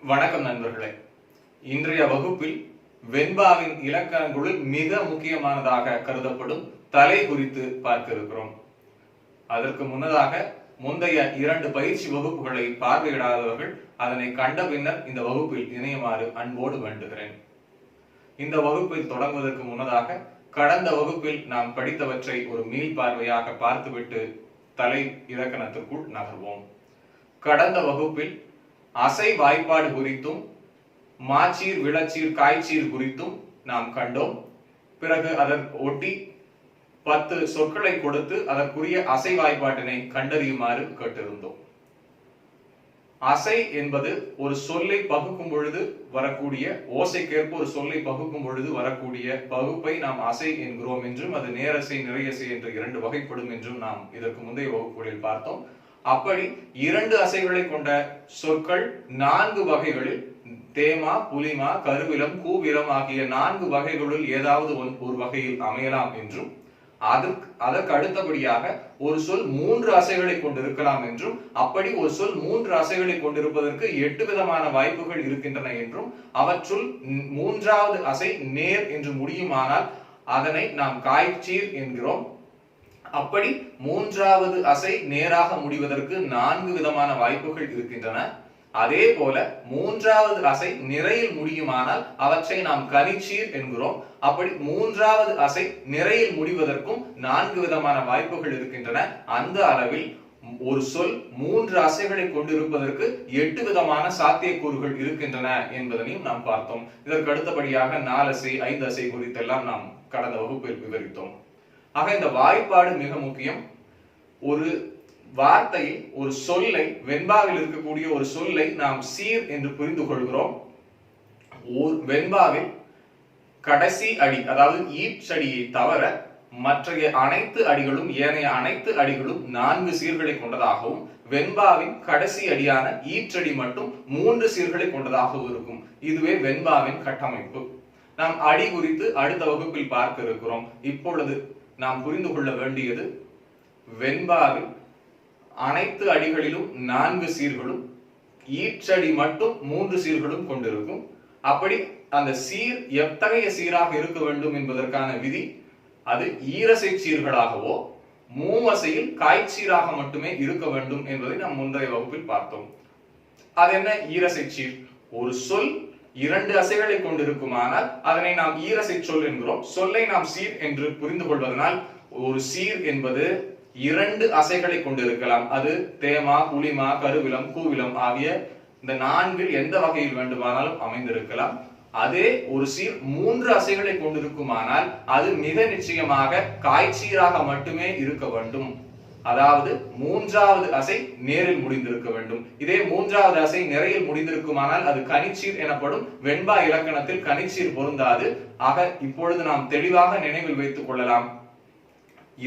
வணக்கம் நண்பர்களே. இன்றைய வகுப்பில் வெண்பாவின் இலக்கணங்களுள் மிக முக்கியமானதாக கருதப்படும் தலை குறித்து பார்க்க இருக்கிறோம். அதற்கு முன்னதாக முந்தைய 2 பயிற்சி வகுப்புகளை பார்வையிடாதவர்கள் அதனை கண்ட பின்னர் இந்த வகுப்பில் இணையுமாறு அன்போடு வேண்டுகிறேன். இந்த வகுப்பில் தொடங்குவதற்கு முன்னதாக கடந்த வகுப்பில் நாம் படித்தவற்றை ஒரு மீள் பார்வையாக பார்த்துவிட்டு தலை இலக்கணத்திற்குள் நகர்வோம். கடந்த வகுப்பில் அசை வாய்ப்பாடு குறித்தும் மாச்சீர், விளச்சீர், காய்ச்சீர் குறித்தும் நாம் கண்டோம். பிறகு அதற்கு ஒட்டி 10 சொற்களை கொடுத்து அதற்குரிய அசை வாய்ப்பாட்டினை கண்டறியுமாறு கேட்டிருந்தோம். அசை என்பது ஒரு சொல்லை பகுக்கும் பொழுது வரக்கூடிய ஓசைக்கேற்ப ஒரு சொல்லை பகுக்கும் பொழுது வரக்கூடிய பகுப்பை நாம் அசை என்கிறோம் என்றும், அது நேரசை, நிறையசை என்று 2 வகைப்படும் என்றும் நாம் இதற்கு முந்தைய வகுப்புகளில் பார்த்தோம். அப்படி 2 அசைகளை கொண்ட சொற்கள் 4 வகைகளில் தேமா, புலிமா, கருவிலம், கூவிலம் ஆகிய 4 வகைகளுள் ஏதாவது ஒரு வகையில் அமையலாம் என்றும், அதற்கு அடுத்தபடியாக ஒரு சொல் 3 அசைகளை கொண்டிருக்கலாம் என்றும், அப்படி ஒரு சொல் 3 அசைகளை கொண்டிருப்பதற்கு 8 விதமான வாய்ப்புகள் இருக்கின்றன என்றும், அவற்றுள் 3வது அசை நேர் என்று முடியுமானால் அதனை நாம் காய்ச்சீர் என்கிறோம். அப்படி 3வது அசை நேராக முடிவதற்கு 4 விதமான வாய்ப்புகள் இருக்கின்றன. அதே போல 3வது அசை நிறையில் முடியுமானால் அவற்றை நாம் கனிச்சீர் என்கிறோம். அப்படி 3வது அசை நிறையில் முடிவதற்கும் 4 விதமான வாய்ப்புகள் இருக்கின்றன. அந்த அளவில் ஒரு சொல் 3 அசைகளை கொண்டிருப்பதற்கு 8 விதமான சாத்தியக்கூறுகள் இருக்கின்றன என்பதனையும் நாம் பார்த்தோம். இதற்கு அடுத்தபடியாக 4 அசை, 5 அசை குறித்தெல்லாம் நாம் கடந்த வகுப்பில் விவரித்தோம். ஆக இந்த வாய்ப்பாடு மிக முக்கியம். ஒரு வார்த்தையை, ஒரு சொல்லை, வெண்பாவில் இருக்கக்கூடிய ஒரு சொல்லை நாம் சீர் என்று புரிந்து கொள்கிறோம். வெண்பாவில் கடைசி அடி, அதாவது ஈற்றடியை தவிர மற்ற அனைத்து அடிகளும், ஏனைய அனைத்து அடிகளும் 4 சீர்களை கொண்டதாகவும், வெண்பாவின் கடைசி அடியான ஈற்றடி மட்டும் 3 சீர்களை கொண்டதாகவும் இருக்கும். இதுவே வெண்பாவின் கட்டமைப்பு. நாம் அடி குறித்து அடுத்த வகுப்பில் பார்க்க இருக்கிறோம். இப்பொழுது நாம் புரிந்து கொள்ள வேண்டியது, வெண்பாவில் அனைத்து அடிகளிலும் 4 சீர்களும், ஈற்றடி மட்டும் 3 சீர்களும் கொண்டிருக்கும். அப்படி அந்த சீர் எத்தகைய சீராக இருக்க வேண்டும் என்பதற்கான விதி, அது ஈரசை சீர்களாகவோ மூவசையில் காய்ச்சீராக மட்டுமே இருக்க வேண்டும் என்பதை நாம் முந்தைய வகுப்பில் பார்த்தோம். அது என்ன ஈரசை சீர்? ஒரு சொல் 2 அசைகளை கொண்டிருக்குமானால் அதனை நாம் ஈரசை சொல் என்கிறோம். சொல்லை நாம் சீர் என்று புரிந்து கொள்வதனால், ஒரு சீர் என்பது 2 அசைகளை கொண்டிருக்கலாம். அது தேமா, புலிமா, கருவிலம், கூவிலம் ஆகிய இந்த 4ல் எந்த வகையில் வேண்டுமானாலும் அமைந்திருக்கலாம். அதே ஒரு சீர் 3 அசைகளை கொண்டிருக்குமானால் அது மிக நிச்சயமாக காய்ச்சீராக மட்டுமே இருக்க வேண்டும். அதாவது 3வது அசை நேரில் முடிந்திருக்க வேண்டும். இதே 3வது அசை நிறையில் முடிந்திருக்குமானால் அது கனிச்சீர் எனப்படும். வெண்பா இலக்கணத்தில் கனிச்சீர் பொருந்தாது. ஆக இப்பொழுது நாம் தெளிவாக நினைவில் வைத்துக் கொள்ளலாம்,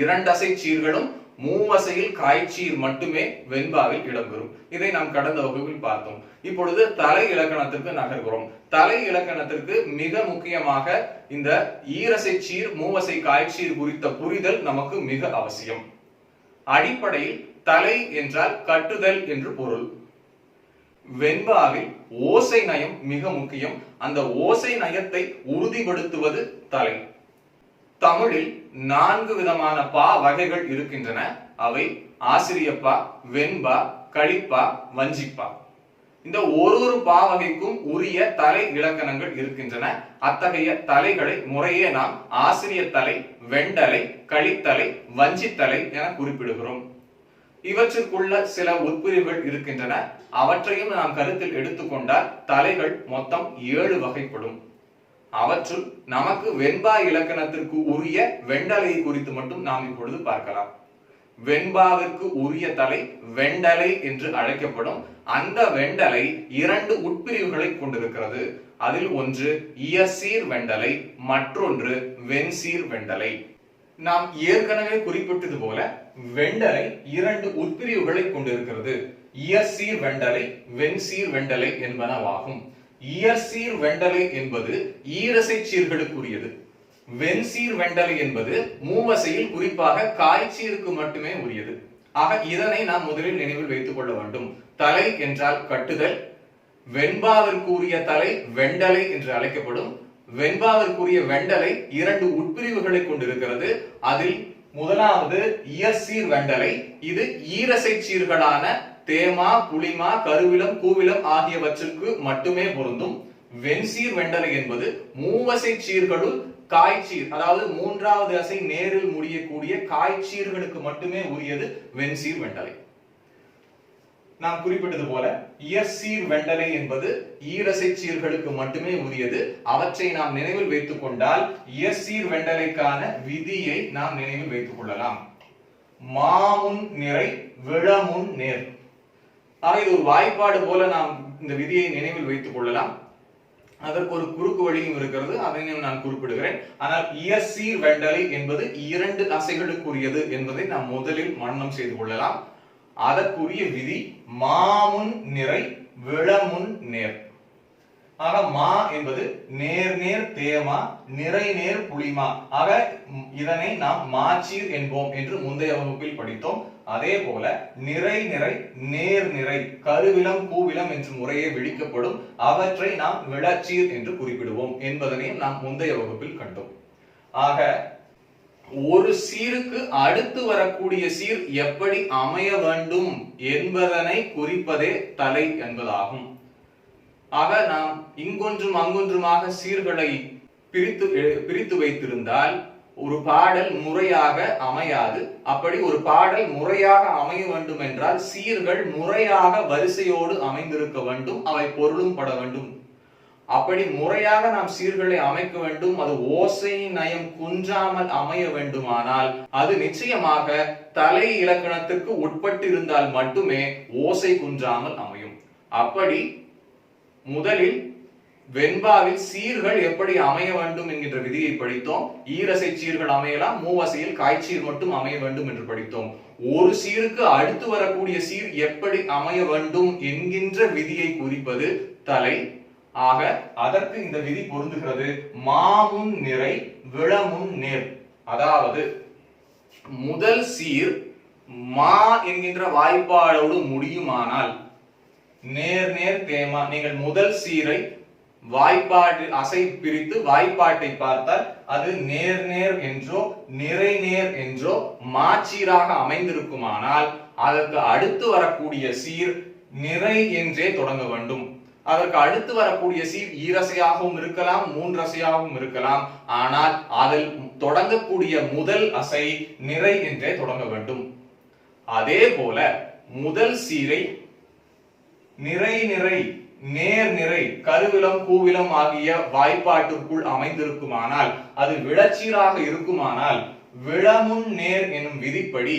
2 அசை சீர்களும் மூவசையில் காய்ச்சீர் மட்டுமே வெண்பாவில் இடம்பெறும். இதை நாம் கடந்த வகுப்பில் பார்த்தோம். இப்பொழுது தலை இலக்கணத்திற்கு நகர்கிறோம். தலை இலக்கணத்திற்கு மிக முக்கியமாக இந்த ஈரசை சீர், மூவசை காய்ச்சீர் குறித்த புரிதல் நமக்கு மிக அவசியம். அடிப்படையில் தலை என்றால் கட்டுதல் என்று பொருள். வெண்பாவில் ஓசை நயம் மிக முக்கியம். அந்த ஓசை நயத்தை உறுதிப்படுத்துவது தலை. தமிழில் 4 விதமான பா வகைகள் இருக்கின்றன. அவை ஆசிரியப்பா, வெண்பா, கழிப்பா, வஞ்சிப்பா. இந்த ஒரு பா வகைக்கும் உரிய தலை இலக்கணங்கள் இருக்கின்றன. அத்தகைய தலைகளை முறையே நாம் ஆசிரிய தலை, வெண்டலை, கழித்தலை, வஞ்சித்தலை என குறிப்பிடுகிறோம். இவற்றிற்குள்ள சில உட்பிரிவுகள் இருக்கின்றன. அவற்றையும் நாம் கருத்தில் எடுத்துக்கொண்டால் தலைகள் மொத்தம் 7 வகைப்படும். அவற்றுள் நமக்கு வெண்பா இலக்கணத்திற்கு உரிய வெண்டலை குறித்து மட்டும் நாம் இப்பொழுது பார்க்கலாம். வெண்பாவிற்கு உரிய தலை வெண்டலை என்று அழைக்கப்படும். அந்த வெண்டலை 2 உட்பிரிவுகளை கொண்டிருக்கிறது. அதில் ஒன்று இயற்சீர் வெண்டலை, மற்றொன்று வெண்சீர் வெண்டலை. நாம் ஏற்கனவே குறிப்பிட்டது போல வெண்டலை 2 உட்பிரிவுகளை கொண்டிருக்கிறது. இயற்சீர் வெண்டலை, வெண்சீர் வெண்டலை என்பனவாகும். இயற்சீர் வெண்டலை என்பது ஈரசை சீர்களுக்குரியது. வெண்சீர் வெண்டலை என்பது மூவசையில் குறிப்பாக காய்ச்சீருக்கு மட்டுமே உரியது. ஆக இதனை நாம் முதலில் நினைவில் வைத்துக் கொள்ள வேண்டும். தலை என்றால் கட்டுதல், வெண்பாவிற்குரிய தலை வெண்டலை என்று அழைக்கப்படும். வெண்பாவிற்குரிய வெண்டலை இரண்டு உட்பிரிவுகளை கொண்டிருக்கிறது. அதில் முதலாவது இயற்சீர் வெண்டலை. இது ஈரசை சீர்களான தேமா, புளிமா, கருவிலம், கூவிலம் ஆகியவற்றுக்கு மட்டுமே பொருந்தும். வெண்சீர் வெண்டலை என்பது மூவசை சீர்களுள் காய்ச்சீர், அதாவது மூன்றாவது அசை நேரில் முடியக்கூடிய காய்ச்சீர்களுக்கு மட்டுமே உரியது வெண்சீர் வெண்டலை. நாம் குறிப்பிட்டது போல இயற்சீர் வெண்டலை என்பது ஈரசை சீர்களுக்கு மட்டுமே உரியது. அவற்றை நாம் நினைவில் வைத்துக் கொண்டால் இயற்சீர் வெண்டலைக்கான விதியை நாம் நினைவில் வைத்துக் கொள்ளலாம். மாமுன் நிறை விளமுன் நேர். இது ஒரு வாய்ப்பாடு போல நாம் இந்த விதியை நினைவில் வைத்துக் கொள்ளலாம். அதற்கு ஒரு குறுக்கு வழியும் இருக்கிறது, அதையும் நான் குறிப்பிடுகிறேன். ஆனால் இயற்சீர் வெண்டலை என்பது இரண்டு அசைகளுக்குரியது என்பதை நாம் முதலில் மனனம் செய்து கொள்ளலாம். அதற்குரிய விதி மாமுன் நிறை விளமுன் நேர். ஆக மா என்பது நேர் நேர் தேமா, நிறை நேர் புளிமா. ஆக இதனை நாம் மாச்சீர் என்போம் என்று முந்தைய வகுப்பில் படித்தோம். அதே போல நிறை நிறை நேர் நிறை கருவிலம் கூவிலம் என்று முறையே விழிக்கப்படும். அவற்றை நாம் விளச்சீர் என்று குறிப்பிடுவோம் என்பதனையும் நாம் முந்தைய வகுப்பில் கண்டோம். ஆக ஒரு சீருக்கு அடுத்து வரக்கூடிய சீர் எப்படி அமைய வேண்டும் என்பதனை குறிப்பதே தலை என்பதாகும். ஆக நாம் இங்கொன்றும் அங்கொன்றுமாக சீர்களை பிரித்து வைத்திருந்தால் ஒரு பாடல் முறையாக அமையாது. அப்படி ஒரு பாடல் முறையாக அமைய வேண்டும் என்றால் சீர்கள் முறையாக வரிசையோடு அமைந்திருக்க வேண்டும், அவை பொருளும் பட வேண்டும். அப்படி முறையாக நாம் சீர்களை அமைக்க வேண்டும், அது ஓசை நயம் குன்றாமல் அமைய வேண்டுமானால் அது நிச்சயமாக தலை இலக்கணத்திற்கு உட்பட்டு இருந்தால் மட்டுமே ஓசை குன்றாமல் அமையும். அப்படி முதலில் வெண்பாவில் சீர்கள் எப்படி அமைய வேண்டும் என்கின்ற விதியை படித்தோம். ஈரசை சீர்கள் அமையலாம், மூவசையில் காய்ச்சீர் மட்டும் அமைய வேண்டும் என்று படித்தோம். ஒரு சீருக்கு அடுத்து வரக்கூடிய சீர் எப்படி அமைய வேண்டும் என்கின்ற விதியை குறிப்பது தலை. ஆக அதற்கு இந்த விதி பொருந்துகிறது. மாமுன் நிறை விளமுன் நேர். அதாவது முதல் சீர் மா என்கின்ற வாய்ப்பாடோடு முடியுமானால் நேர் நேர் தேமா. நீங்கள் முதல் சீரை வாய்ப்பாடு அசை பிரித்து வாய்ப்பாட்டை பார்த்தால் அது நேர் நேர் என்றோ நிறை நேர் என்றோ மாச்சீராக அமைந்திருக்குமானால் அதற்கு அடுத்து வரக்கூடிய சீர் நிறை என்றே தொடங்க வேண்டும். அதற்கு அடுத்து வரக்கூடிய சீர் ஈரசையாகவும் இருக்கலாம், மூன்றசையாகவும் இருக்கலாம். ஆனால் அதில் தொடங்கக்கூடிய முதல் அசை நிறை என்றே தொடங்க வேண்டும். அதே போல முதல் சீரை நிறை நிறை நேர் நிறை கருவிலம் கூவிலம் ஆகிய வாய்ப்பாட்டிற்குள் அமைந்திருக்குமானால் அது விளச்சீராக இருக்குமானால் விளமுன் நேர் எனும் விதிப்படி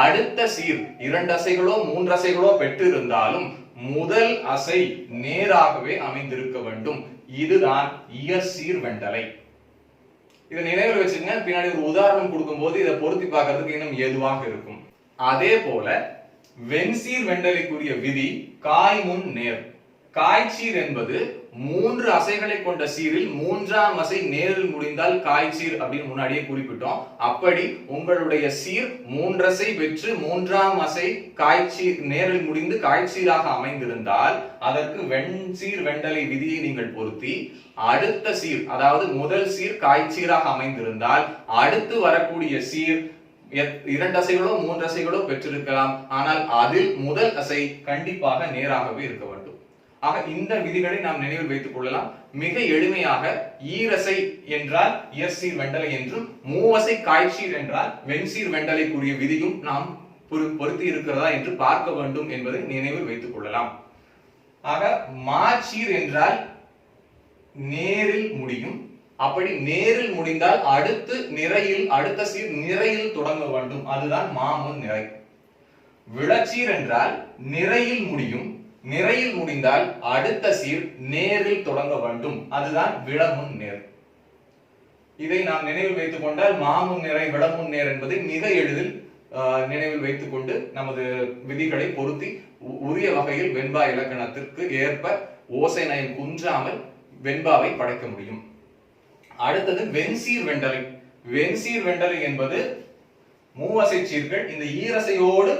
அடுத்த சீர் இரண்டு அசைகளோ மூன்றசைகளோ பெற்றிருந்தாலும் முதல் அசை நேராகவே அமைந்திருக்க வேண்டும். இதுதான் இயற்சீர் வெண்டலை. இதை நினைவில் வச்சுங்க. பின்னாடி ஒரு உதாரணம் கொடுக்கும் போது இதை பொருத்தி பார்க்கறதுக்கு இன்னும் ஏதுவாக இருக்கும். அதே போல வெண்சீர் வெண்டலைக்குரிய விதி காய்முன் நேர். காய்ச்சீர் என்பது மூன்று அசைகளை கொண்ட சீரில் மூன்றாம் அசை நேரில் முடிந்தால் காய்ச்சீர் அப்படின்னு முன்னாடியே குறிப்பிட்டோம். அப்படி உங்களுடைய சீர் மூன்றசை பெற்று மூன்றாம் அசை காய்ச்சீர் நேரில் முடிந்து காய்ச்சீராக அமைந்திருந்தால் அதற்கு வெண்சீர் வெண்டலை விதியை நீங்கள் பொருத்தி அடுத்த சீர், அதாவது முதல் சீர் காய்ச்சீராக அமைந்திருந்தால் அடுத்து வரக்கூடிய சீர் இரண்டு அசைகளோ மூன்று அசைகளோ பெற்றிருக்கலாம். ஆனால் அதில் முதல் அசை கண்டிப்பாக நேராகவே இருக்க வேண்டும். ஆக இந்த விதிகளை நாம் நினைவில் வைத்துக் கொள்ளலாம். மிக எளிமையாக ஈரசை என்றால் இயற்சீர் வெண்டலை என்றும், மூவசை காய்ச்சீர் என்றால் வெண்சீர் வெண்டலைக்குரிய விதியும் நாம் பொருத்தி இருக்கிறதா என்று பார்க்க வேண்டும் என்பதை நினைவில் வைத்துக் கொள்ளலாம். ஆக மாச்சீர் என்றால் நேரில் முடியும். அப்படி நேரில் முடிந்தால் அடுத்த சீர் நிறையில் தொடங்க வேண்டும். அதுதான் மாமுன் நிறை. விளச்சீர் என்றால் நிறையில் முடியும். நிறையில் முடிந்தால் அடுத்த சீர் நேரில் தொடங்க வேண்டும். அதுதான் விளமுன் நேர். இதை நாம் நினைவில் வைத்துக் கொண்டால் மாமுன் நிறை விளமுன் நேர் என்பதை மிக எளிதில் நினைவில் வைத்துக் கொண்டு நமது விதிகளை பொருத்தி உரிய வகையில் வெண்பா இலக்கணத்திற்கு ஏற்ப ஓசை நயம் குன்றாமல் வெண்பாவை படைக்க முடியும். அடுத்தது வெண்சீர் வெண்டலை. வெண்சீர் வெண்டலை என்பது மூவசை சீர்கள். இந்த ஈரசையோடு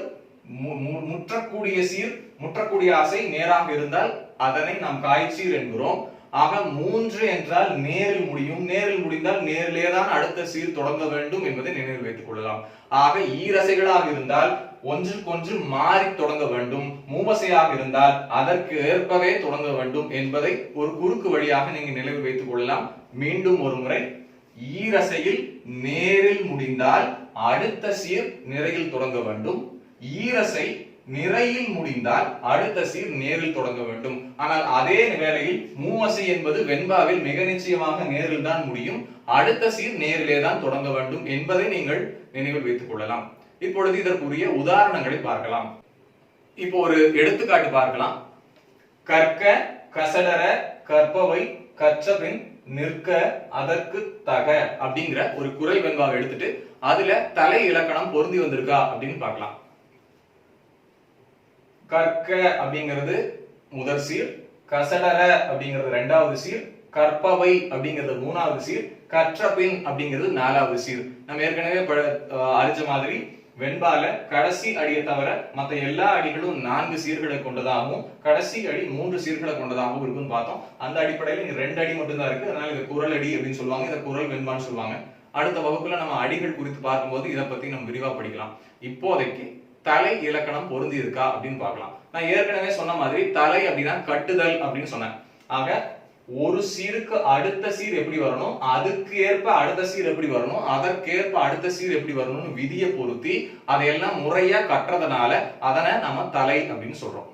முற்றக்கூடிய சீர், முற்றக்கூடிய அசை நேராக இருந்தால் அதனை நாம் காய்ச்சீர் என்கிறோம். ஆக 3 என்றால் நேரில் முடியும். நேரில் முடிந்தால் நேரிலே தான் அடுத்த சீர் தொடங்க வேண்டும் என்பதை நினைவில் வைத்துக் கொள்ளலாம். ஆக ஈரசைகளாக இருந்தால் ஒன்றுக்கொன்று மாறி தொடங்க வேண்டும். மூவசையாக இருந்தால் அதற்கு ஏற்பவே தொடங்க வேண்டும் என்பதை ஒரு குறுக்கு வழியாக நீங்க நினைவில் வைத்துக் கொள்ளலாம். மீண்டும் ஒரு முறை, ஈரசையில் நேரில் முடிந்தால் அடுத்த சீர் நிறையில் தொடங்க வேண்டும். ஈரசை நிறையில் முடிந்தால் அடுத்த சீர் நேரில் தொடங்க வேண்டும். ஆனால் அதே வேளையில் மூவசை என்பது வெண்பாவில் மிக நிச்சயமாக நேரில் தான் முடியும். அடுத்த சீர் நேரிலே தான் தொடங்க வேண்டும் என்பதை நீங்கள் நினைவில் வைத்துக் கொள்ளலாம். இப்பொழுது இதற்குரிய உதாரணங்களை பார்க்கலாம். இப்போ ஒரு எடுத்துக்காட்டு பார்க்கலாம். கற்க, கசடர, கற்பவை, கற்றபின், நிற்க, அதற்கு தக அப்படிங்கிற ஒரு குறள் வெண்பாவை எடுத்துட்டு அதுல தலை இலக்கணம் பொருந்தி வந்திருக்கா அப்படின்னு பார்க்கலாம். கற்க அப்படிங்கிறது முதல் சீர், கசடர அப்படிங்கிறது இரண்டாவது சீர், கற்பவை அப்படிங்கிறது மூணாவது சீர், கற்றபின் அப்படிங்கிறது நாலாவது சீர். நம்ம ஏற்கனவே அறிஞ்ச மாதிரி வெண்பால கடைசி அடியை தவிர மற்ற எல்லா அடிகளும் 4 சீர்களை கொண்டதாகவும் கடைசி அடி 3 சீர்களை கொண்டதாகவும் இருக்குன்னு பார்த்தோம். அந்த அடிப்படையில் இங்க 2 அடி மட்டும் தான் இருக்கு. அதனால இது குறள் அடி அப்படின்னு சொல்லுவாங்க, இதை குறள் வெண்பான்னு சொல்லுவாங்க. அடுத்த வகுப்புல நம்ம அடிகள் குறித்து பார்க்கும்போது இதை பத்தி நம்ம விரிவா படிக்கலாம். இப்போதைக்கு தலை இலக்கணம் பொருந்தி இருக்கா அப்படின்னு பார்க்கலாம். நான் ஏற்கனவே சொன்ன மாதிரி தலை அப்படின்னா கட்டுதல் அப்படின்னு சொன்னேன். ஆக ஒரு சீருக்கு அடுத்த சீர் எப்படி வரணும், அதுக்கு ஏற்ப அடுத்த சீர் எப்படி வரணும், அதற்கேற்ப அடுத்த சீர் எப்படி வரணும்னு விதியை பொருத்தி அதையெல்லாம் முறையா கற்றதுனால அதனை நம்ம தலை அப்படின்னு சொல்றோம்.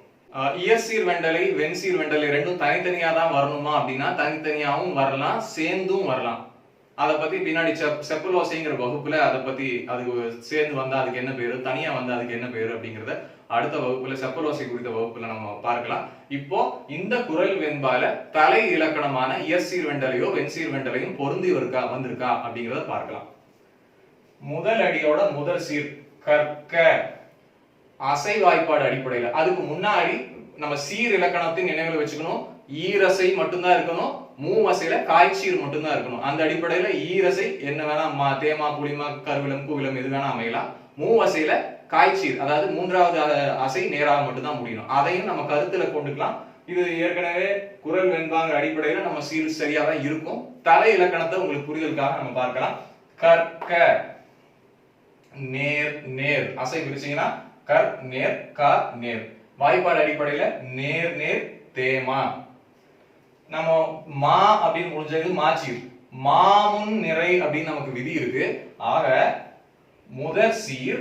இயற்சீர் வெண்டலை, வெண்சீர் வெண்டலை ரெண்டும் தனித்தனியா தான் வரணுமா அப்படின்னா தனித்தனியாவும் வரலாம், சேர்ந்தும் வரலாம். அதை பத்தி பின்னாடி செப்பலோசைங்கிற வகுப்புல அதை பத்தி அது சேர்ந்து வந்தா அதுக்கு என்ன பேரு, தனியா வந்தா அதுக்கு என்ன பேரு அப்படிங்கறத அடுத்த வகுப்புல செப்பலோசை குறித்த வகுப்புல நம்ம பார்க்கலாம். இப்போ இந்த குறள் வெண்பால தலை இலக்கணமான இயற்சீர் வெண்டலையோ வெண்சீர் வெண்டலையும் பொருந்தி வந்திருக்கா அப்படிங்கறத பார்க்கலாம். முதல் அடியோட முதல் சீர் கற்க, அசை வாய்ப்பாடு அடிப்படையில. அதுக்கு முன்னாடி நம்ம சீர் இலக்கணத்தின் நினைவில் வச்சுக்கணும். ஈரசை மட்டும்தான் இருக்கணும், மூவசையில காய்ச்சீர் மட்டும்தான் இருக்கணும். அந்த அடிப்படையில ஈரசை என்ன வேணா தேமா, புளிமா, கருவிலம், கூவிலம் எது வேணா அமையலாம். மூவசையில காய்ச்சீர் அதாவது மூன்றாவது அசை நேராக மட்டும்தான் முடியணும். அதையும் நம்ம கருத்துல கொண்டுக்கலாம். இது ஏற்கனவே குறள் வெண்பாங்கிற அடிப்படையில நம்ம சீர் சரியா தான் இருக்கும். தலை இலக்கணத்தை உங்களுக்கு புரிதலுக்காக நம்ம பார்க்கலாம். கற்க, நேர், நேர் அசை பிரிச்சீங்கன்னா கர், நேர், க, நேர். வாய்ப்பாடு அடிப்படையில நேர், நேர், தேமா. நம்ம மா அப்படின்னு முடிஞ்சது மாச்சீர். மாமுன் நிறை அப்படின்னு நமக்கு விதி இருக்கு. ஆக முதல் சீர்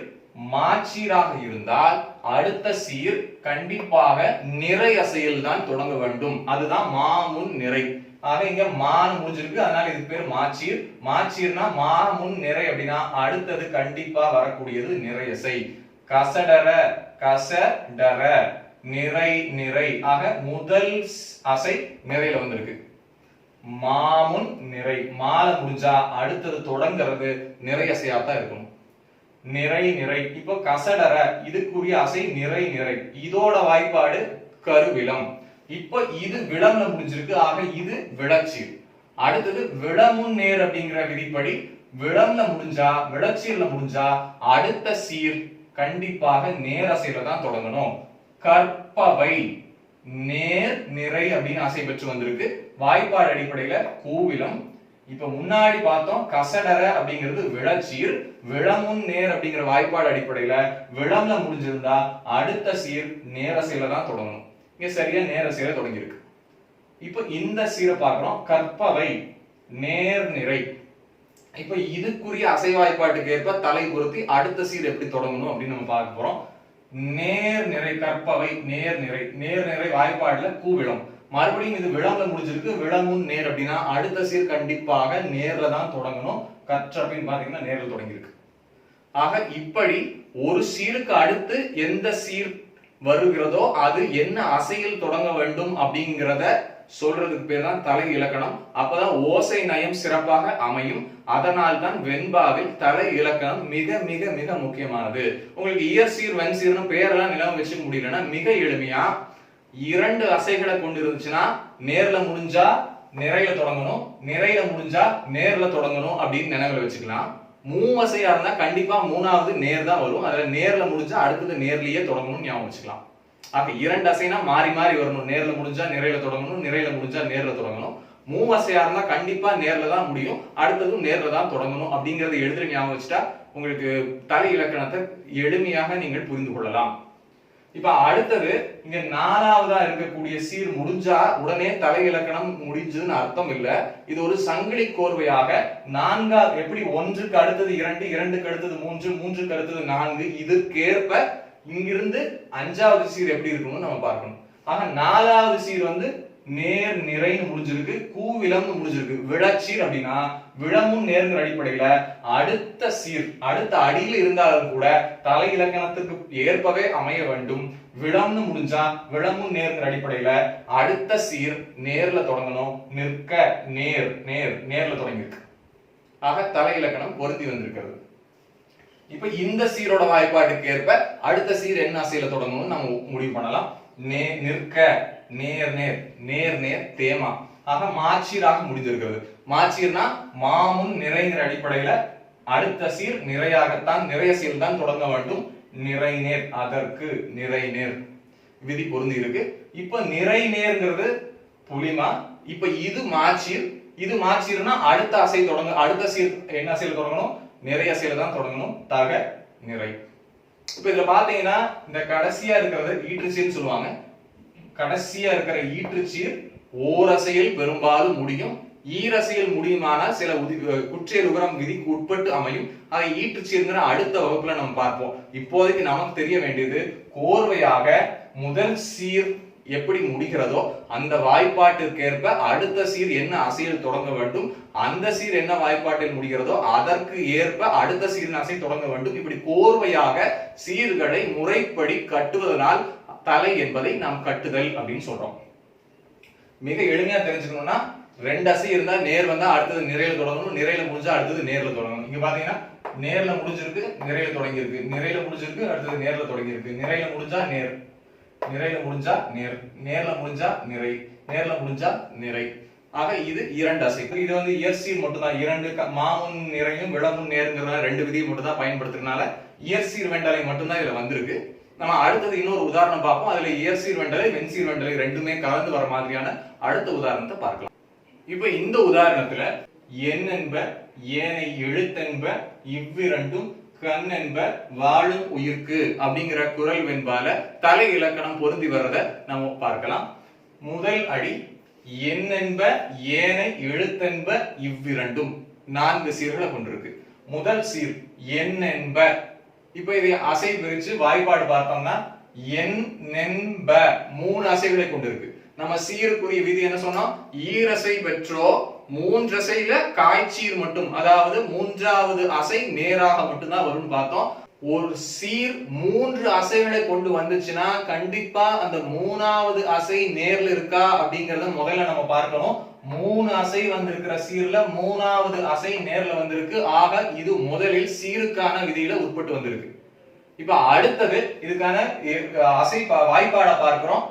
மாச்சீராக இருந்தால் அடுத்த சீர் கண்டிப்பாக நிறை அசையில் தான் தொடங்க வேண்டும். அதுதான் மாமுன் நிறை. ஆக இங்க மான் முடிஞ்சிருக்கு, அதனால இதுக்கு பேர் மாச்சீர். மாச்சீர்னா மாமுன் நிறை அப்படின்னா அடுத்தது கண்டிப்பா வரக்கூடியது நிறை அசை. கசடர, கசடர, நிறை, நிறை. ஆக முதல் அசை நிறையில வந்திருக்கு. மாமுன் நிறை, மால முடிஞ்சா அடுத்தது தொடங்கிறது நிறை அசையா தான் இருக்கணும். நிறை, நிறை. இப்போ கசடர, இதுக்குரிய அசை நிறை, நிறை. இதோட வாய்ப்பாடு கருவிலம். இப்போ இது விளம்ல முடிஞ்சிருக்கு. ஆக இது விளச்சீர். அடுத்தது விளமுன் நேர் அப்படிங்கிற விதிப்படி விளம்ல முடிஞ்சா விளச்சீர்ல முடிஞ்சா அடுத்த சீர் கண்டிப்பாக நேரசையில தான் தொடங்கணும். கற்பவை, நேர், நிறை அப்படின்னு அசை பெற்று வந்திருக்கு. வாய்ப்பாடு அடிப்படையில கூவிலம். இப்ப முன்னாடி பார்த்தோம் கசடர அப்படிங்கிறது விளச்சீர். விளமுன் நேர் அப்படிங்கிற வாய்ப்பாடு அடிப்படையில விளம்ல முடிஞ்சிருந்தா அடுத்த சீர் நேரசையில தான் தொடங்கணும். இங்க சரியா நேரசையில தொடங்கியிருக்கு. இப்ப இந்த சீரை பார்க்கிறோம். கற்பவை, நேர், நிறை. இப்ப இதுக்குரிய அசை வாய்ப்பாட்டுக்கு ஏற்ப தலை பொருத்தி அடுத்த சீர் எப்படி தொடங்கணும் அப்படின்னு நம்ம பார்க்க போறோம். நேர், நிறை. கற்பவை, நேர், நிறை. நேர், நிறை வாய்ப்பாடுல கூவிலம். மறுபடியும் இது விளம்ல முடிஞ்சிருக்கு. விளமுன் நேர் அப்படின்னா அடுத்த சீர் கண்டிப்பாக நேர்ல தான் தொடங்கணும். கற்றபின் பாத்தீங்கன்னா நேர்ல தொடங்கியிருக்கு. ஆக இப்படி ஒரு சீருக்கு அடுத்து எந்த சீர் வருகிறதோ அது என்ன அசையில் தொடங்க வேண்டும் அப்படிங்கிறத சொல்றதுக்கு பேர் தான் தலை இலக்கணம். அப்பதான் ஓசை நயம் சிறப்பாக அமையும். அதனால் தான் வெண்பாவில் தலை இலக்கணம் மிக மிக மிக முக்கியமானது. உங்களுக்கு இயற்சீர் வெண்சீர்னு பேரெல்லாம் நிலம் வச்சுக்க முடியலன்னா மிக எளிமையா 2 அசைகளை கொண்டு இருந்துச்சுன்னா நேர்ல முடிஞ்சா நிறையில தொடங்கணும், நிறையில முடிஞ்சா நேர்ல தொடங்கணும் அப்படின்னு நினைவுல வச்சுக்கலாம். மூவசையா இருந்தா கண்டிப்பா மூணாவது நேர் தான் வரும். அதுல நேர்ல முடிஞ்சா அடுத்தது நேர்லயே தொடங்கணும்னு ஞாபகம் வச்சுக்கலாம். ஆக இரண்டு அசைனா மாறி மாறி வரணும். நேர்ல முடிஞ்சா நிறையில தொடங்கணும், நிறையில முடிஞ்சா நேர்ல தொடங்கணும். மூவசையா இருந்தா கண்டிப்பா நேர்ல தான் முடியும், அடுத்ததும் நேர்ல தான் தொடங்கணும். அப்படிங்கறத எழுதுற ஞாபகம் வச்சுட்டா உங்களுக்கு தலை இலக்கணத்தை எளிமையாக நீங்கள் புரிந்து கொள்ளலாம். இப்ப அடுத்தது இங்க நாலாவதா இருக்கக்கூடிய சீர் முடிஞ்சா உடனே தலை இலக்கணம் முடிஞ்சதுன்னு அர்த்தம் இல்ல. இது ஒரு சங்கிலி கோர்வையாக நான்கா எப்படி ஒன்றுக்கு அடுத்தது இரண்டு, இரண்டுக்கு அடுத்தது மூன்று, மூன்றுக்கு அடுத்தது நான்கு, இதற்கேற்ப இங்கிருந்து அஞ்சாவது சீர் எப்படி இருக்கணும்னு நம்ம பார்க்கணும். ஆக நாலாவது சீர் நேர் நிறைன்னு முடிஞ்சிருக்கு, கூவிலம்னு முடிஞ்சிருக்கு. விளச்சீர் அப்படின்னா விளமும் நேர்ங்கிற அடிப்படையில அடுத்த சீர் அடுத்த அடியில் இருந்தாலும் கூட தலை இலக்கணத்துக்கு ஏற்பவே அமைய வேண்டும். விளம்னு முடிஞ்சா விளமும் நேர்ங்கிற அடிப்படையில அடுத்த சீர் நேர்ல தொடங்கணும். நிற்க நேர் நேர் நேர்ல தொடங்கியிருக்கு. ஆக தலை இலக்கணம் பொருந்தி வந்திருக்கிறது. இப்ப இந்த சீரோட வாய்ப்பாட்டுக்கு ஏற்ப அடுத்த சீர் என்ன அசையில தொடங்கணும்னு நம்ம முடிவு பண்ணலாம். நிற்க நேர் நேர் நேர் நேர் தேமா. ஆக மாச்சீராக முடிஞ்சிருக்கிறது. மாச்சீர்னா மாமுன் நிறைங்கிற அடிப்படையில அடுத்த சீர் நிறையாகத்தான், நிறைய சீர் தான் தொடங்க வேண்டும். நிறை நேர், அதற்கு நிறை நேர் விதி பொருந்தி இருக்கு. இப்ப நிறை நேர்ங்கிறது புலிமா. இப்ப இது மாச்சீர். இது மாச்சீர்னா அடுத்த அசை தொடங்க, அடுத்த சீர் என்ன அசையில தொடங்கணும்? நிறைய அசையில தான் தொடங்கணும். தக நிறை. இப்ப இதுல பாத்தீங்கன்னா இந்த கடைசியா இருக்கிறது ஈற்றுச்சீர்னு சொல்லுவாங்க. கடைசியா இருக்கிற ஈற்றுச்சீர் ஓரசையில் பெரும்பாலும் முடியும். ஈரசையில் முடியுமானால் சில குற்றியல் உகரம் விதிக்கு உட்பட்டு அமையும். அதை ஈற்றுச்சீர்ங்கிற அடுத்த வகுப்புல நம்ம பார்ப்போம். இப்போதைக்கு நமக்கு தெரிய வேண்டியது கோர்வையாக முதல் சீர் எப்படி முடிகிறதோ அந்த வாய்ப்பாட்டிற்கேற்ப அடுத்த சீர் என்ன அசையில் தொடங்க வேண்டும், அந்த சீர் என்ன வாய்ப்பாட்டில் முடிகிறதோ அதற்கு ஏற்ப அடுத்த சீரின் அசை தொடங்க வேண்டும். இப்படி கோர்வையாக சீர்களை முறைப்படி கட்டுவதனால் தலை என்பதை நாம் கட்டுதல் அப்படின்னு சொல்றோம். மிக எளிமையா தெரிஞ்சுக்கணும்னா ரெண்டு அசை இருந்தா நேர் வந்தா அடுத்தது நிறையில தொடங்கணும், நிறையில முடிஞ்சா அடுத்தது நேர்ல தொடங்கணும். இங்க பாத்தீங்கன்னா நேர்ல முடிஞ்சிருக்கு, நிறையில தொடங்கி இருக்கு, நிறையில முடிஞ்சிருக்கு, அடுத்தது நேர்ல தொடங்கி இருக்கு. நிறையில முடிஞ்சா நேர், நிறையில முடிஞ்சா நேர், நேர்ல முடிஞ்சா நிறை, நேர்ல முடிஞ்சா நிறை. ஆக இது இரண்டு அசை. இது இயற்சீர் மட்டும் தான். இரண்டு மாமுன் நிறையும் விளமுன் நேருங்கிற ரெண்டு விதியை மட்டும் தான் பயன்படுத்துறதுனால இயற்சீர் வெண்டலை மட்டும் தான் இதுல வந்திருக்கு. நம்ம அடுத்தது இன்னொரு உதாரணம் பார்ப்போம். அதுல இயற்சீர் வெண்டலை வெண்சீர் வெண்டலை ரெண்டுமே கலந்து வர மாதிரியான அடுத்த உதாரணத்தை பார்க்கலாம். இப்ப இந்த உதாரணத்துல என் என்ப ஏனை எழுத்தென்ப இவ்விரண்டும் கண் என்ப வாழும் உயிர்க்கு அப்படிங்கிற குரல் வெண்பால தலை இலக்கணம் பொருந்தி வர்றத நம்ம பார்க்கலாம். முதல் அடி என் என்ப ஏனை எழுத்தென்ப இவ்விரண்டும் நான்கு சீர்களை கொண்டிருக்கு. முதல் சீர் என் என்ப. இப்ப இதை அசை பிரிச்சு வாய்ப்பாடு பார்த்தோம்னா என் நென்ப மூணு அசைகளை கொண்டிருக்கு. நம்ம சீருக்குரிய விதி என்ன சொன்னோம்? ஈரசை பெற்றோ மூன்றசையில காய்ச்சீர் மட்டும், அதாவது மூன்றாவது அசை நேராக மட்டும்தான் வரும்னு பார்த்தோம். ஒரு சீர் மூன்று அசைகளை கொண்டு வந்துச்சுன்னா கண்டிப்பா அந்த மூணாவது அசை நேர்ல இருக்கா அப்படிங்கறத முதல்ல நம்ம பார்க்கணும். மூணு அசை வந்திருக்கிற சீர்ல மூணாவது அசை நேர்ல வந்திருக்கு. ஆக இது முதலில் சீருக்கான விதியில உட்பட்டு வந்திருக்கு. இப்ப அடுத்தது இதுக்கான அசை வாய்ப்பாட பார்க்கிறோம்.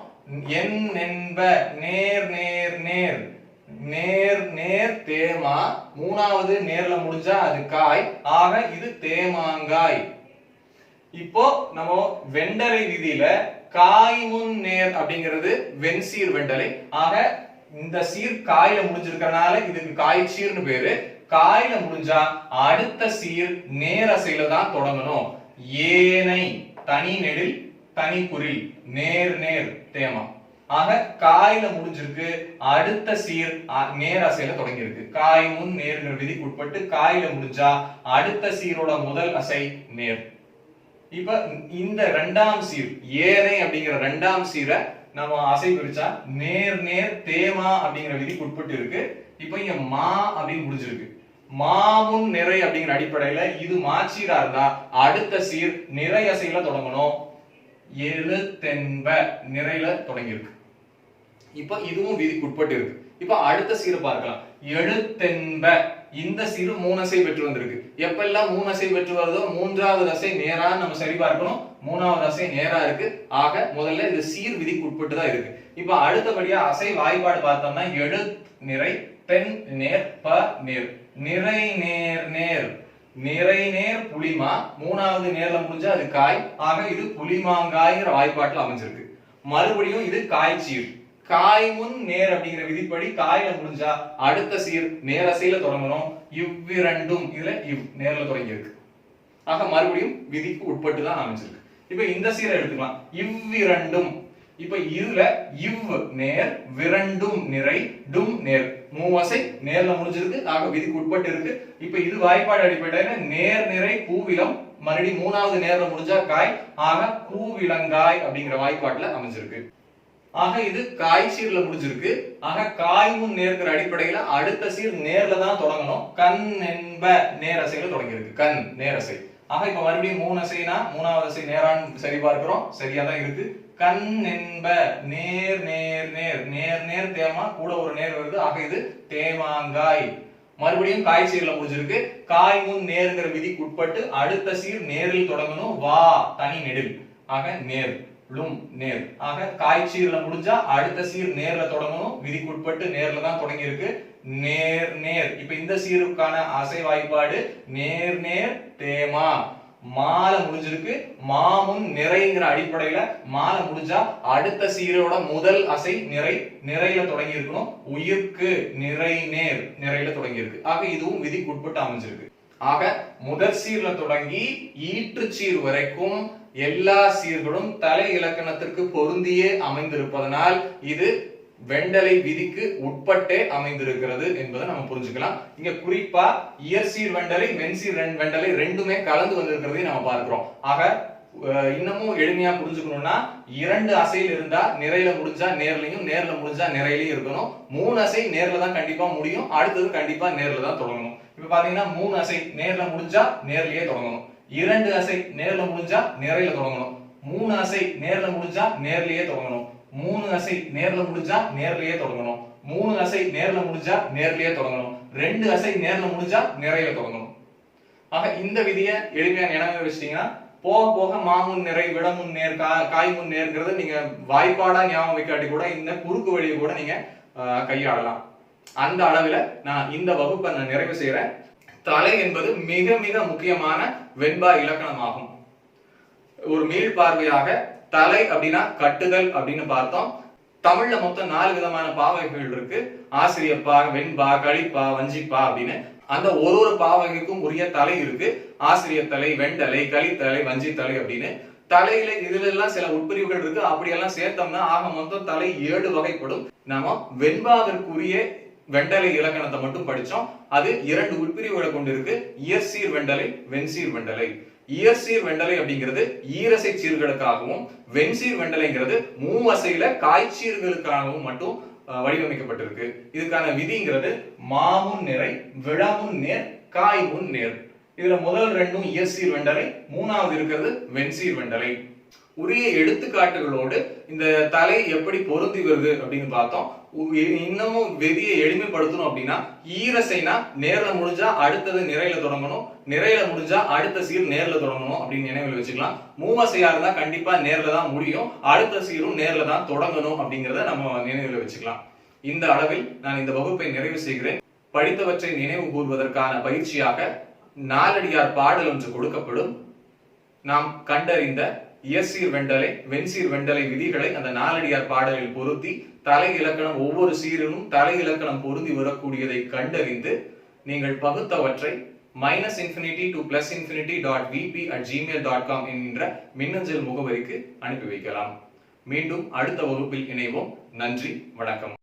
என் என்ப நேர் நேர் நேர் நேர் நேர் தேமா. மூணாவது நேர்ல முடிஞ்சா அது காய். ஆக இது தேமாங்காய். இப்போ நம்ம வெண்டலை விதியில காய் முன் நேர் அப்படிங்கிறது வெண்சீர் வெண்டலை. ஆக இந்த சீர் காயில முடிஞ்சிருக்கிறதுனால இதுக்கு காய் சீர்னு பேரு. காயில முடிஞ்சா அடுத்த சீர் நேரசையில தான் தொடங்கணும். ஏனை தனி நெடில் தனி குறில் நேர் நேர் தேமா. ஆக காயில முடிஞ்சிருக்கு, அடுத்த சீர் நேரசையில தொடங்கி இருக்கு. காய் முன் நேர்ங்கிற விதிக்கு உட்பட்டு காயில முடிஞ்சா அடுத்த சீரோட முதல் அசை நேர். இப்ப இந்த இரண்டாம் சீர் ஏனை அப்படிங்கிற இரண்டாம் சீரை நம்ம அசை பிரிச்சா நேர் நேர் தேமா அப்படிங்கிற விதிக்கு உட்பட்டு இருக்கு. இப்ப இங்க மா அப்படின்னு முடிஞ்சிருக்கு. மாமுன் நிறை அப்படிங்கிற அடிப்படையில இது மாச்சீரா இருந்தா அடுத்த சீர் நிறை அசையில தொடங்கணும். எழுத்தென்ப நிறையில தொடங்கி இருக்கு. இப்ப இதுவும் விதிக்கு உட்பட்டு இருக்கு. இப்ப அடுத்த சீரை பார்க்கலாம். எழுத்தென்ப இந்த சீரு மூணு அசை பெற்று வந்திருக்கு. எப்பெல்லாம் மூணு அசை பெற்று வருதோ மூன்றாவது அசை நேரா நம்ம சரி பார்க்கணும். மூணாவது அசை நேரா இருக்கு. ஆக முதல்ல இது சீர் விதிக்கு உட்பட்டு தான் இருக்கு. இப்ப அடுத்தபடியா அசை வாய்ப்பாடு பார்த்தோம்னா எழு நிறை தென் நேர் ப நேர் நிறை நேர் நேர் நிறை நேர் புளிமா. மூணாவது நேர்ல முடிஞ்சா அது காய். ஆக இது புளிமாங்காய்ங்கிற வாய்ப்பாட்டுல அமைஞ்சிருக்கு. மறுபடியும் இது காய்ச்சீர். காய் முன் நேர் அப்படிங்கிற விதிப்படி காயில முடிஞ்சா அடுத்த சீர் நேரசையில தொடங்கணும். இவ்விரண்டும் இதுல நேர்ல தொடங்கி இருக்கு. ஆக மறுபடியும் விதிக்கு உட்பட்டு தான் அமைஞ்சிருக்கு. இப்ப இந்த சீரை எடுத்துக்கலாம். இவ்விரண்டும். இப்ப இதுல இவ் நேர், விரண்டும் நிறை, டும் நேர், மூவசை நேர்ல முடிஞ்சிருக்கு. ஆக விதிக்கு உட்பட்டு இருக்கு. இப்ப இது வாய்ப்பாடு அடிப்படையில நேர் நிறை கூவிலம், மறுபடியும் மூணாவது நேர்ல முடிஞ்சா காய். ஆக கூவிலங்காய் அப்படிங்கிற வாய்ப்பாட்டுல அமைஞ்சிருக்கு. ஆக இது காய் சீர்ல முடிஞ்சிருக்கு. ஆக காய் முன் நேர்கிற அடிப்படையில அடுத்த சீர் நேர்ல தான் தொடங்கணும். கண் என்ப நேரசையில தொடங்கி இருக்கு. கண் நேரசை. ஆக இப்ப மறுபடியும் மூணு அசைனா மூணாவது அசை நேரான்னு சரி பார்க்கிறோம். சரியா தான் இருக்கு. கண் என்ப நேர் நேர் நேர் நேர் நேர் தேமா, கூட ஒரு நேர் வருது. ஆக இது தேமாங்காய். மறுபடியும் காய் சீர்ல முடிஞ்சிருக்கு. காய் முன் நேர்ங்கிற விதிக்கு உட்பட்டு அடுத்த சீர் நேரில் தொடங்கணும். வா தனி நெடில். ஆக நேர் லும் நேர். ஆக காய்ச்சீர்ல முடிஞ்சா அடுத்த சீர் நேர்ல தொடங்கணும். விதிக்கு உட்பட்டு நேர்ல தான் தொடங்கி இருக்கு. நேர் நேர். இப்ப இந்த சீருக்கான அசை வாய்ப்பாடு நேர் நேர் தேமா. மாலை முடிஞ்சிருக்கு. மாமுன் நிறைங்கிற அடிப்படையில மாலை முடிஞ்சா அடுத்த சீரோட முதல் அசை நிறை, நிறையில தொடங்கி இருக்கணும். உயிர்க்கு நிறை நேர், நிறையில தொடங்கி இருக்கு. ஆக இதுவும் விதிக்கு உட்பட்டு அமைஞ்சிருக்கு. ஆக முதல் சீர்ல தொடங்கி ஈற்று சீர் வரைக்கும் எல்லா சீர்களும் தலை இலக்கணத்திற்கு பொருந்தியே அமைந்திருப்பதனால் இது வெண்டலை விதிக்கு உட்பட்டே அமைந்திருக்கிறது என்பதை நம்ம புரிஞ்சுக்கலாம். இங்க குறிப்பா இயற்சீர் வெண்டலை, வெண்சீர் வெண்டலை ரெண்டுமே கலந்து வந்திருக்கிறதை நம்ம பார்க்கிறோம். ஆக இன்னமும் எளிமையா புரிஞ்சுக்கணும்னா, இரண்டு அசையில் இருந்தா நிறையில முடிஞ்சா நேர்லயும், நேர்ல முடிஞ்சா நிறையிலயும் இருக்கணும். மூணு அசை நேர்ல தான் கண்டிப்பா முடியும். அடுத்தது கண்டிப்பா நேர்ல தான் தொடங்கணும். இப்ப பாத்தீங்கன்னா மூணு அசை நேர்ல முடிஞ்சா நேர்லயே தொடங்கணும். இரண்டு அசை நேர்ல முடிஞ்சா நிறையில தொடங்கணும். மூணு அசை நேர்ல முடிஞ்சா நேர்லயே தொடங்கணும். மூணு அசை நேர்ல முடிஞ்சா நேர்லயே தொடங்கணும். மூணு அசை நேர்ல முடிஞ்சா நேர்லயே தொடங்கணும். ரெண்டு அசை நேர்ல முடிஞ்சா நிறையில தொடங்கணும். ஆக இந்த விதியை எளிமையா நினைவு வச்சிட்டீங்கன்னா போக போக மாமுன் நிறை, விடமுன் நேர், காய் முன் நேர்ங்கிறது நீங்க வாய்ப்பாடா ஞாபகம் வைக்காட்டி கூட இந்த குறுக்கு வழியை கூட நீங்க கையாளலாம். அந்த அளவுல நான் இந்த வகுப்பை நான் நிறைவு செய்யறேன். தலை என்பது மிக மிக முக்கியமான வெண்பா இலக்கணமாகும். ஒரு மீள் பார்வையாக தலை அப்படின்னா கட்டுதல் அப்படின்னு பார்த்தோம். தமிழ்ல மொத்தம் 4 விதமான பாவகைகள் இருக்கு. ஆசிரியப்பா, வெண்பா, கழிப்பா, வஞ்சிப்பா அப்படின்னு. அந்த ஒரு பாவகைக்கும் உரிய தலை இருக்கு. ஆசிரியர் தலை, வெண்டலை, கலித்தலை, வஞ்சித்தலை அப்படின்னு. தலையில இதுல எல்லாம் சில உட்பிரிவுகள் இருக்கு. அப்படியெல்லாம் சேர்த்தோம்னா ஆக மொத்தம் தலை 7 வகைப்படும். நாம வெண்பாவிற்குரிய வெண்டலை இலக்கணத்தை மட்டும் படிச்சோம். அது 2 உட்பிரிவுகளை கொண்டிருக்கு. இயற்சீர் வெண்டலை, வெண்சீர் வெண்டலை. இயற்சீர் வெண்டலை அப்படிங்கிறது ஈரசை சீர்களுக்காகவும், வெண்சீர் வெண்டலைங்கிறது மூவசையில காய்ச்சீர்களுக்காகவும் மட்டும் வடிவமைக்கப்பட்டிருக்கு. இதுக்கான விதிங்கிறது மாமுன் நிறை, விழமுன் நேர், காய் முன் நேர். இதுல முதல் ரெண்டும் இயற்சீர் வெண்டலை, மூணாவது இருக்கிறது வெண்சீர் வெண்டலை. உரிய எடுத்துக்காட்டுகளோடு இந்த தலை எப்படி பொருந்தி வருது அப்படின்னு பார்த்தோம். இன்னமும் விதியை எளிமைப்படுத்தணும் அப்படின்னா, ஈரசைனா நேர்ல முடிஞ்சா அடுத்தது நிறையில தொடங்கணும், நிறையில முடிஞ்சா அடுத்த சீர் நேர்ல தொடங்கணும் அப்படின்னு நினைவில் வச்சுக்கலாம். மூவசையா இருந்தா கண்டிப்பா நேர்ல தான் முடியும், அடுத்த சீரும் நேர்ல தான் தொடங்கணும் அப்படிங்கிறத நம்ம நினைவில் வச்சுக்கலாம். இந்த அளவில் நான் இந்த வகுப்பை நிறைவு செய்கிறேன். படித்தவற்றை நினைவு கூறுவதற்கான பயிற்சியாக நாலடியார் பாடல் ஒன்று கொடுக்கப்படும். நாம் கண்டறிந்த இயற்சீர் வெண்டலை, வெண்சீர் வெண்டலை விதிகளை அந்த நாலடியார் பாடலில் பொருத்தி தலை இலக்கணம் ஒவ்வொரு சீரிலும் தலை இலக்கணம் பொருந்தி வரக்கூடியதை கண்டறிந்து நீங்கள் பகுத்தவற்றை -infinity to +infinity.vp@gmail.com என்கின்ற மின்னஞ்சல் முகவரிக்கு அனுப்பி வைக்கலாம். மீண்டும் அடுத்த வகுப்பில் இணைவோம். நன்றி, வணக்கம்.